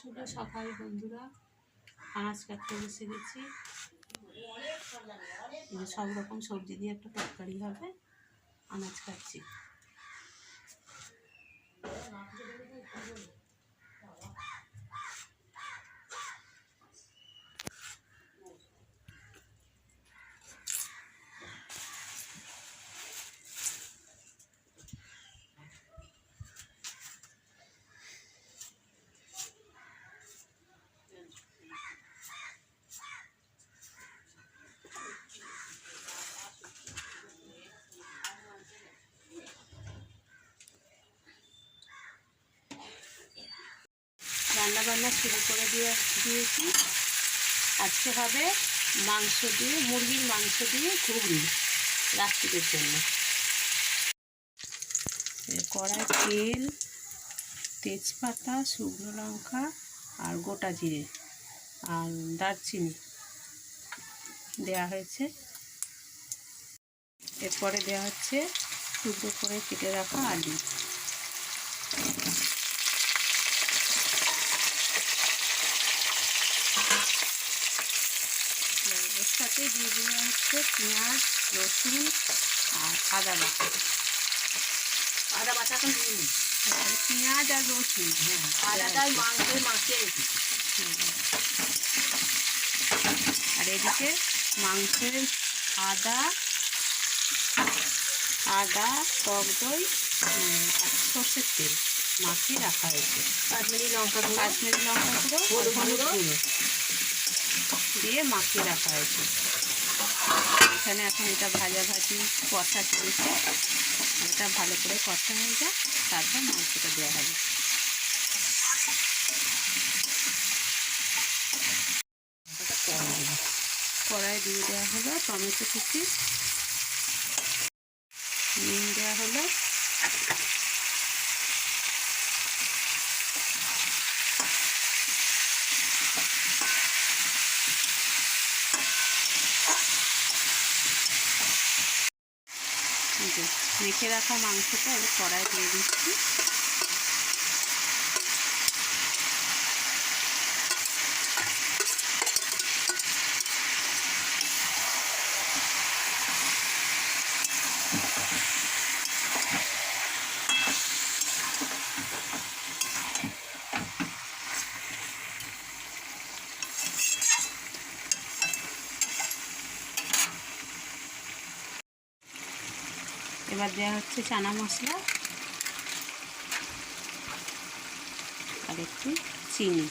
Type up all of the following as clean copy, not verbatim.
শুভ সকাল বন্ধুরা, আনাজ কাটতে বসে গেছি। সব রকম সবজি দিয়ে একটা তরকারি হবে, আনাজ কাটছি। রান্না বান্না শুরু করে দিয়েছি। আজকে হবে মাংস দিয়ে, মুরগির মাংস দিয়ে ঘুগনি রাত্রিদের জন্য। কড়াই তেল, তেজপাতা, শুকনো লঙ্কা আর গোটা জিরে আর দারচিনি দেওয়া হয়েছে। এরপরে দেওয়া হচ্ছে টুকরো করে কেটে রাখা আলু। এর সাথে দিয়ে দেওয়া হচ্ছে পেঁয়াজ, রসুন আর আদা বাটা। আদা বাটা তো পেঁয়াজ আর রসুন, হ্যাঁ আদাটাই মাংসে মাখিয়ে রেখেছি। আর এদিকে মাংসের আদা, টক দই আর সর্ষের তেল মাখিয়ে রাখা হয়েছে। কাশ্মীরি লঙ্কা গুঁড়ো, হলুদ গুঁড়ো দিয়ে মাখিয়ে রাখা হয়েছে। এখানে এখন এটা ভাজাভাজি কষা চলছে। এটা ভালো করে কষা হয়ে যায়, তারপর মাংসটা দেওয়া হবে। কড়াই দিয়ে দেওয়া হলো টমেটো কুচি, নুন দেওয়া হলো, মেখে রাখা মাংসটা এবার কড়াই দিয়ে দিচ্ছি। এবার দেওয়া হচ্ছে চানা মশলা আর একটু চিনি।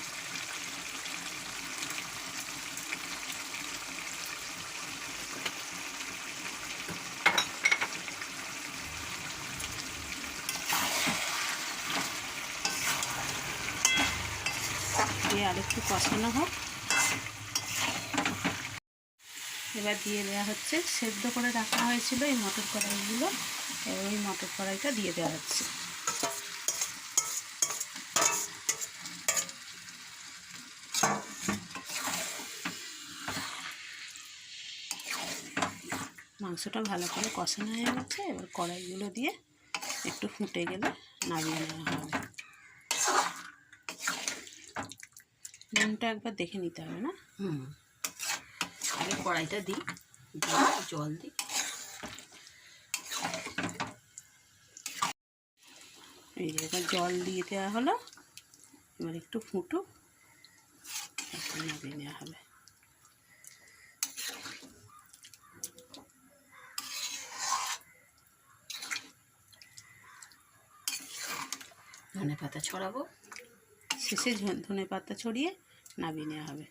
দিয়ে আর একটু কষানো হোক। এবার দিয়ে দেওয়া হচ্ছে সেদ্ধ করে রাখা হয়েছিল এই মটর কড়াইগুলো। এবার ওই মটর কড়াইটা দিয়ে দেওয়া হচ্ছে। মাংসটা ভালো করে কষানো হয়ে গেছে। এবার কড়াইগুলো দিয়ে একটু ফুটে গেলে নামিয়ে নেওয়া হবে। নুনটা একবার দেখে নিতে হবে না? আগে কড়াইটা দিই, জল দিই। এই যে এবার জল দিয়ে দেওয়া হলো। এবার একটু ফুটুক, তারপর নামিয়ে নেওয়া হবে। ধনে পাতা ছড়াবো, শেষে ধনে পাতা ছড়িয়ে নামিয়ে নেওয়া হবে।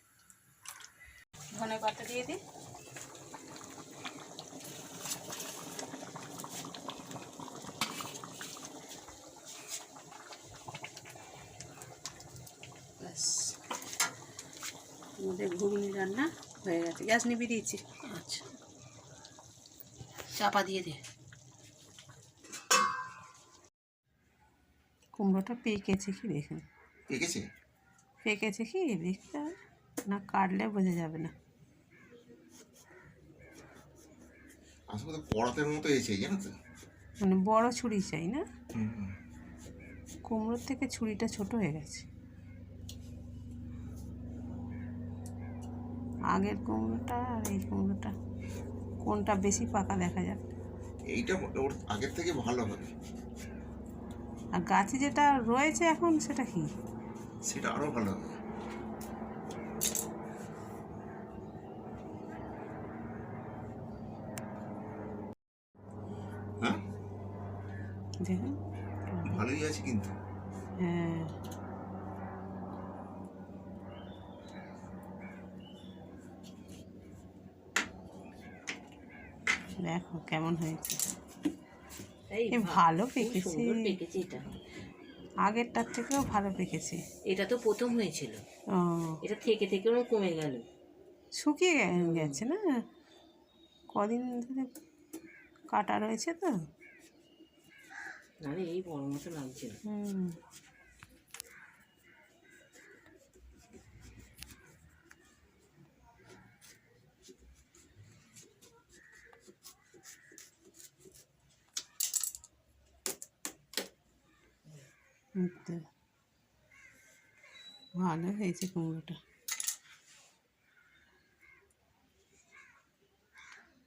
ধনে পাতা দিয়ে দিই। ব্যাস, আমাদের ঘুগনি রান্না হয়ে গেছে। গ্যাস নিভিয়ে দিয়েছি। আচ্ছা, চাপা দিয়ে দে। কুমড়োটা পেকেছে কি দেখুন। পেকেছে কি দেখতে না, কাটলে বোঝা যাবে না। আসলে পড়াতের মতো এসে জানো তো, মানে বড় ছুরি চাই না, কুমড়োর থেকে ছুরিটা ছোট হয়ে গেছে। আগের কুমড়োটা আর এই কুমড়োটা কোনটা বেশি পাকা দেখা যাক। এইটা ওর আগের থেকে ভালো হবে, আর গাছে যেটা রয়েছে এখন সেটা কি? সেটা আরো ভালো হবে। হ্যাঁ, দেখুন। ভালোই আছে কিন্তু। হ্যাঁ, দেখো কেমন হয়েছে। এ ভালো পেকেছে, পেকেছে এটা। আগেরটার থেকেও ভালো পেকেছে। এটা তো প্রথম হয়েছিল, ও, এটা থেকে থেকে ওরকম কমে গেল। শুকিয়ে গেছে না, কদিন ধরে কাটা রয়েছে তো। নাহলে এই বড় মতো লাগছে না। হুম, এই তো। ভালো হয়েছে কুমড়োটা।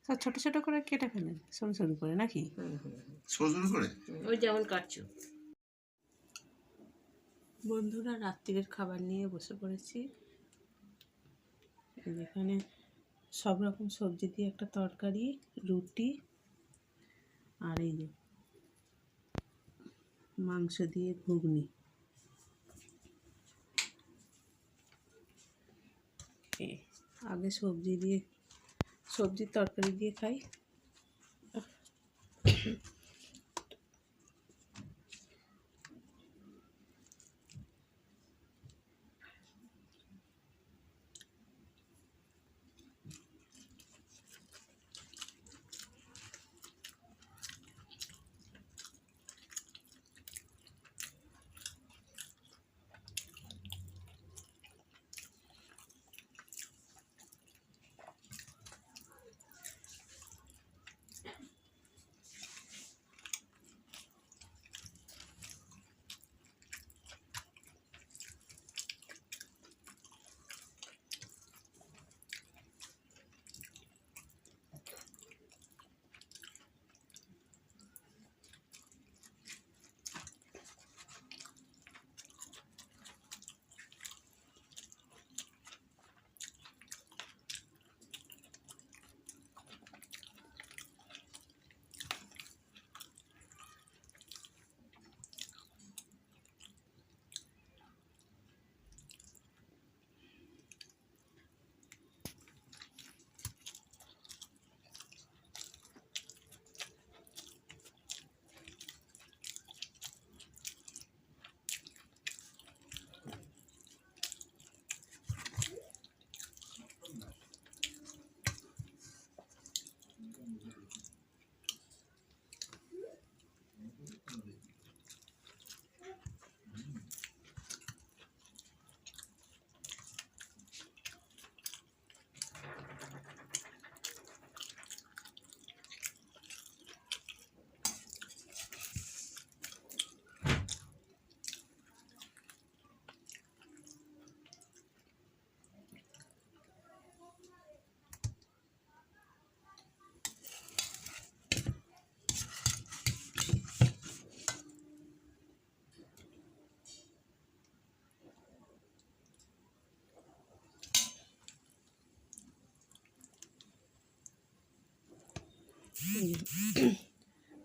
সব ছোট ছোট করে কেটে ফেলেন, সরু সরু করে নাকি? ছোট ছোট করে। ওই যেমন কাটছো। বন্ধুরা, রাত্রিরের খাবার নিয়ে বসে পড়েছি। এখানে সব রকম সবজি দিয়ে একটা তরকারি, রুটি, আর এই যে মাংস দিয়ে ঘুগনি। আগে সবজির তরকারি দিয়ে খাই।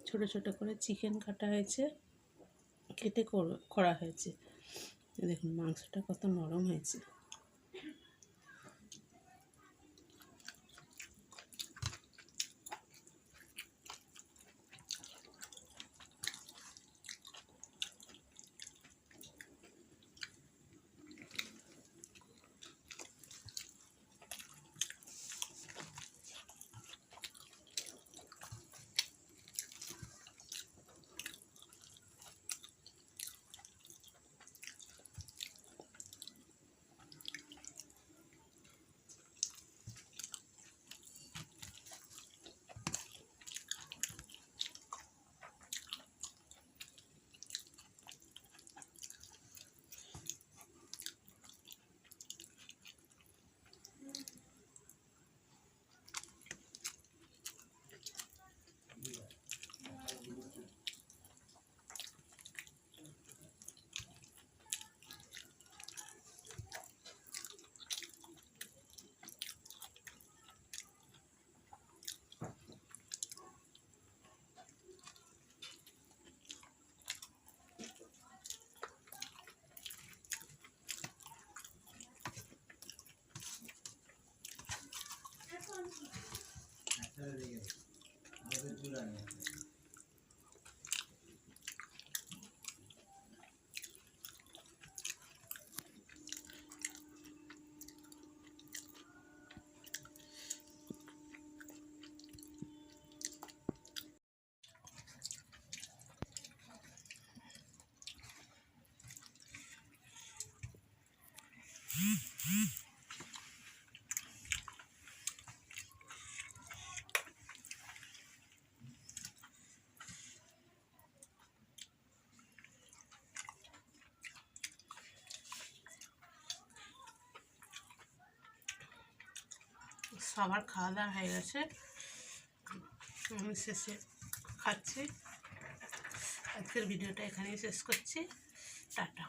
ছোট ছোট করে চিকেন কাটা হয়েছে, কেটে করা হয়েছে। দেখুন মাংসটা কত নরম হয়েছে। সবার খাওয়া দাওয়া হয়ে গেছে, আমি শেষে খাচ্ছি। আজকের ভিডিওটা এখানেই শেষ করছি। টাটা।